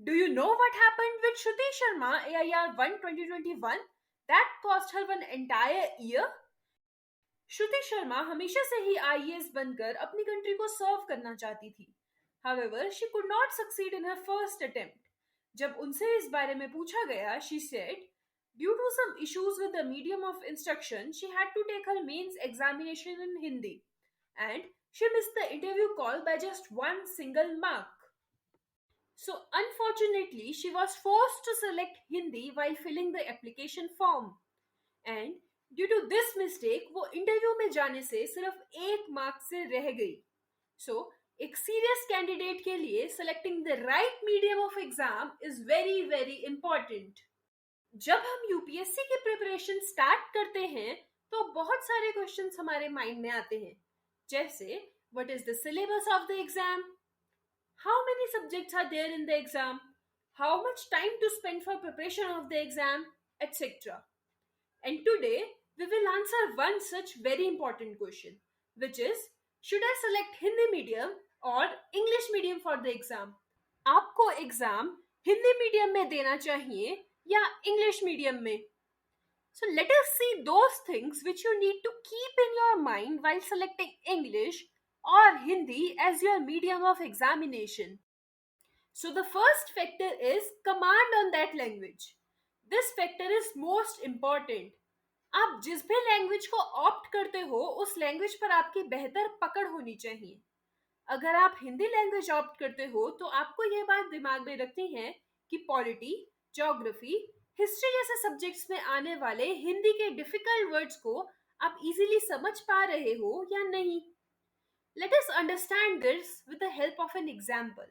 Do you know what happened with Shruti Sharma AIR 1 2021 that cost her one entire year? श्रुति शर्मा हमेशा से ही IAS बनकर अपनी country को सर्व करना चाहती थी. However, she could not succeed in her first attempt. जब उनसे इस बारे में पूछा गया, she said, due to some issues with the medium of instruction, she had to take her mains examination in Hindi, and she missed the interview call by just one single mark. So, unfortunately, she was forced to select Hindi while filling the application form. And due to this mistake वो interview में जाने से सिर्फ एक mark से रह गई. सो एक सीरियस कैंडिडेट के लिए selecting the right medium of exam is very very important. जब हम यूपीएससी की प्रिपरेशन स्टार्ट करते हैं तो बहुत सारे क्वेश्चंस हमारे माइंड में आते हैं, जैसे what is the syllabus of the exam, how many subjects are there in the exam, how much time to spend for preparation of the exam, etc. And today we will answer one such very important question, which is, should I select Hindi medium or English medium for the exam? आपको exam Hindi medium में देना चाहिए या English medium में? So let us see those things which you need to keep in your mind while selecting English or Hindi as your medium of examination. So the first factor is command on that language. This factor is most important. आप जिस भी language को opt करते हो उस language पर आपकी बेहतर पकड़ होनी चाहिए. अगर आप हिंदी लैंग्वेज ऑप्ट करते हो तो आपको यह बात दिमाग में रखनी है कि पॉलिटी, ज्योग्राफी, हिस्ट्री जैसे सब्जेक्ट्स में आने वाले हिंदी के डिफिकल्ट वर्ड्स को आप इजीली समझ पा रहे हो या नहीं. Let us understand this with the help of an example.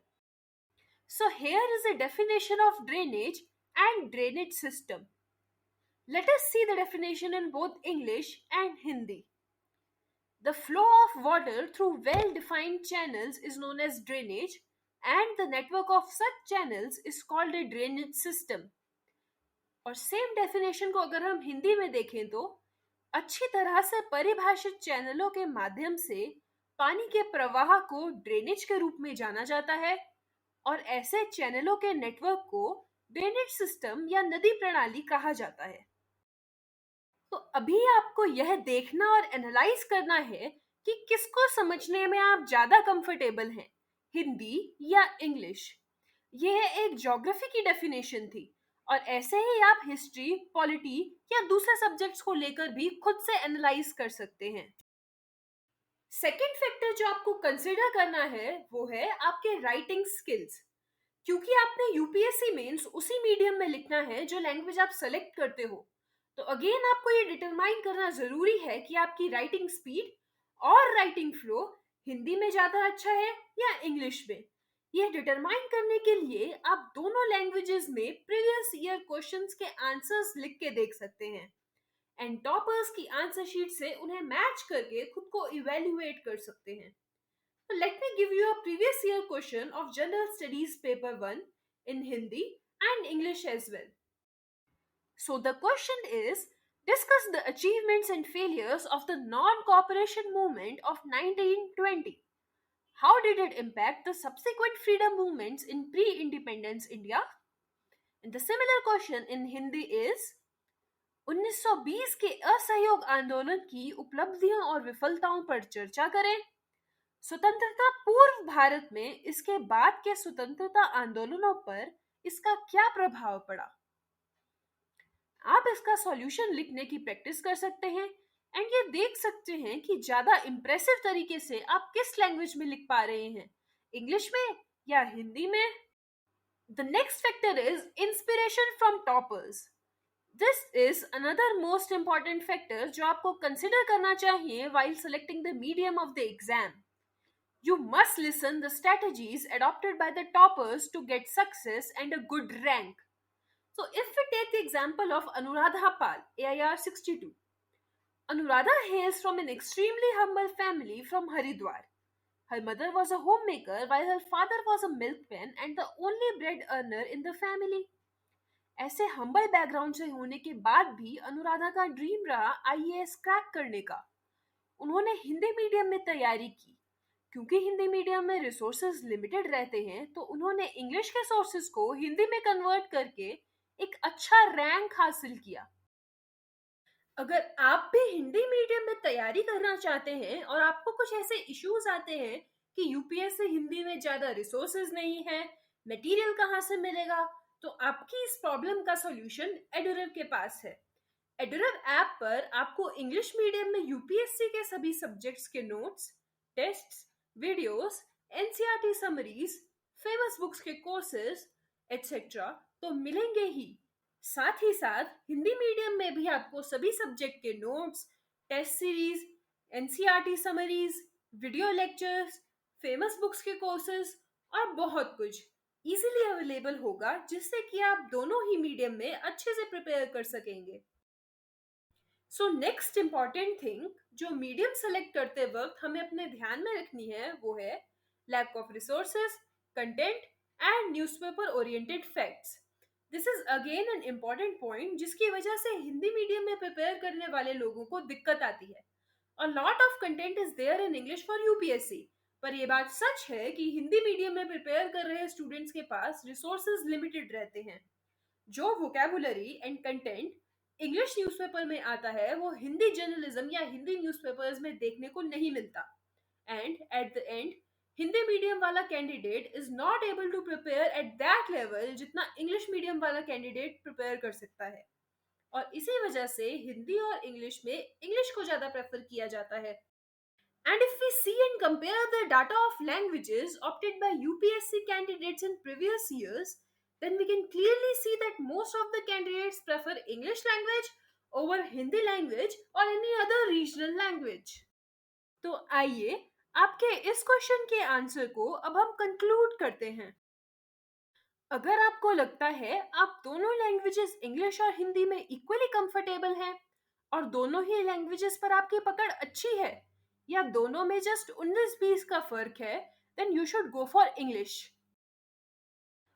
So here is a definition of drainage and drainage system. Let us see the definition in both English and Hindi. The flow of water through well-defined channels is known as drainage, and the network of such channels is called a drainage system. और same definition को अगर हम हिंदी में देखें तो अच्छी तरह से परिभाषित चैनलों के माध्यम से पानी के प्रवाह को ड्रेनेज के रूप में जाना जाता है, और ऐसे चैनलों के नेटवर्क को ड्रेनेज सिस्टम या नदी प्रणाली कहा जाता है. तो अभी आपको यह देखना और एनालाइज करना है कि किसको समझने में आप ज्यादा कंफर्टेबल हैं, हिंदी या इंग्लिश. यह एक ज्योग्राफी की डेफिनेशन थी, और ऐसे ही आप हिस्ट्री, पॉलिटी या दूसरे सब्जेक्ट्स को लेकर भी खुद से एनालाइज कर सकते हैं. सेकेंड फैक्टर जो आपको कंसिडर करना है वो है आपके राइटिंग स्किल्स. क्योंकि आपने यूपीएससी मेंस उसी मीडियम में लिखना है जो लैंग्वेज आप सेलेक्ट करते हो, तो अगेन आपको ये डिटरमाइन करना जरूरी है कि आपकी राइटिंग स्पीड और राइटिंग फ्लो हिंदी में ज्यादा अच्छा है या इंग्लिश में. यह डिटरमाइन करने के लिए आप दोनों लैंग्वेजेस में प्रीवियस ईयर क्वेश्चंस के आंसर्स लिख के देख सकते हैं, एंड टॉपर्स की आंसर शीट से उन्हें मैच करके खुद को इवेल्युएट कर सकते हैं. So let me give you a previous year question of General Studies paper 1 in Hindi and English as well. So the question is, discuss the achievements and failures of the non-cooperation movement of 1920. How did it impact the subsequent freedom movements in pre-independence India? And the similar question in Hindi is, 1920 के असहयोग आंदोलन की उपलब्धियों और विफलताओं पर चर्चा करें. स्वतंत्रता पूर्व भारत में इसके बाद के स्वतंत्रता आंदोलनों पर इसका क्या प्रभाव पड़ा. आप इसका सॉल्यूशन लिखने की प्रैक्टिस कर सकते हैं, एंड ये देख सकते हैं कि ज्यादा इंप्रेसिव तरीके से आप किस लैंग्वेज में लिख पा रहे हैं, इंग्लिश में या हिंदी में. The next factor is inspiration from toppers. This is another most important factor जो आपको कंसिडर करना चाहिए while selecting the medium of the exam. You must listen the strategies adopted by the toppers to get success and a good rank. So if we take the example of Anuradha Pal, AIR 62. Anuradha hails from an extremely humble family from Haridwar. Her mother was a homemaker while her father was a milkman and the only bread earner in the family. ऐसे humble background से होने के बाद भी अनुराधा का dream रहा IAS crack करने का. उन्होंने हिंदी मीडियम में तैयारी की, क्योंकि हिंदी मीडियम में रिसोर्सेज लिमिटेड रहते हैं, तो उन्होंने इंग्लिश के सोर्सेज को हिंदी में कन्वर्ट करके एक अच्छा रैंक हासिल किया। अगर आप भी हिंदी मीडियम में तैयारी करना चाहते हैं और आपको कुछ ऐसे इश्यूज आते हैं कि यूपीएससी हिंदी में ज्यादा रिसोर्सेज नहीं है, मटेरियल कहाँ से मिलेगा, तो आपकी इस प्रॉब्लम का सॉल्यूशन एडुरव के पास है। एडुरव ऐप पर आपको इंग्लिश मीडियम में यूपीएससी के सभी सब्जेक्ट्स के notes, tests, videos, NCERT summaries, famous books के कोर्सेज एटसेट्रा तो मिलेंगे ही। साथ ही साथ हिंदी मीडियम में भी आपको सभी सब्जेक्ट के notes, test series, NCERT summaries, video lectures, famous books के कोर्सेज और बहुत कुछ इजीली अवेलेबल होगा, जिससे कि आप दोनों ही मीडियम में अच्छे से प्रिपेयर कर सकेंगे। सो नेक्स्ट इम्पॉर्टेंट थिंग जो मीडियम सेलेक्ट करते वक्त हमें अपने ध्यान में रखनी है वो है lack of resources, content and newspaper oriented facts. This is again an important point जिसकी वजह से हिंदी मीडियम में प्रिपेयर करने वाले लोगों को दिक्कत आती है। A lot of content is there in English for UPSC, पर ये बात सच है कि हिंदी मीडियम में प्रिपेयर कर रहे स्टूडेंट्स के पास रिसोर्सेज लिमिटेड रहते हैं। जो vocabulary and content English newspaper में आता है वो हिंदी जर्नलिज्म या हिंदी न्यूज़पेपर्स में देखने को नहीं मिलता। And at the end Hindi medium वाला candidate is not able to prepare at that level जितना इंग्लिश मीडियम वाला कैंडिडेट प्रिपेयर कर सकता है। और इसी वजह से हिंदी और इंग्लिश में इंग्लिश को ज्यादा प्रेफर किया जाता है। And if we see and compare the data of languages opted by UPSC candidates in previous years, then we can clearly see that most of the candidates prefer English language over Hindi language or any other regional language. तो आइए आपके इस question के answer को अब हम conclude करते हैं। अगर आपको लगता है आप दोनों लैंग्वेजेस इंग्लिश और हिंदी में इक्वली कंफर्टेबल हैं और दोनों ही लैंग्वेजेस पर आपकी पकड़ अच्छी है, या दोनों में जस्ट 19-20 का फर्क है, then you should go for English.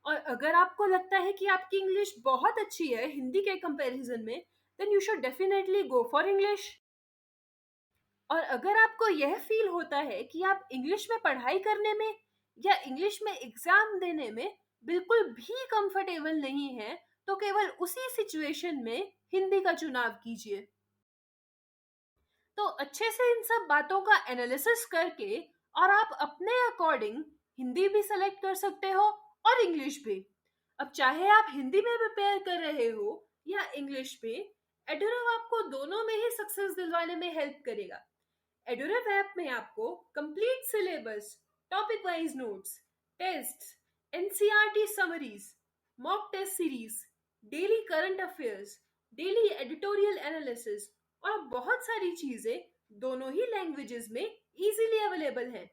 और अगर आपको लगता है कि आपकी इंग्लिश बहुत अच्छी है हिंदी के कंपैरिजन में, then you should definitely go for English. और अगर आपको यह फील होता है कि आप इंग्लिश में पढ़ाई करने में या इंग्लिश में एग्जाम देने में बिल्कुल भी कंफर्टेबल नहीं है, तो केवल उसी सिचुएशन में हिंदी का चुनाव कीजिए। तो अच्छे से इन सब बातों का एनालिसिस करके और आप अपने अकॉर्डिंग हिंदी भी सेलेक्ट कर सकते हो और इंग्लिश भी। अब चाहे आप हिंदी में प्रिपेयर कर रहे हो या इंग्लिश में, एडुरव आपको दोनों में ही सक्सेस दिलवाने में हेल्प करेगा। एडुरव ऐप में आपको complete syllabus, topic wise notes, tests, NCERT summaries, mock test series, daily current affairs, daily editorial analysis और बहुत सारी चीजें दोनों ही लैंग्वेजेस में इजीली अवेलेबल हैं।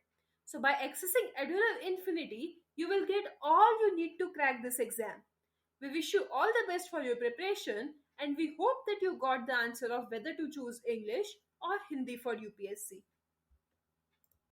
So by accessing Edurav Infinity, you will get all you need to crack this exam. We wish you all the best for your preparation, and we hope that you got the answer of whether to choose English or Hindi for UPSC.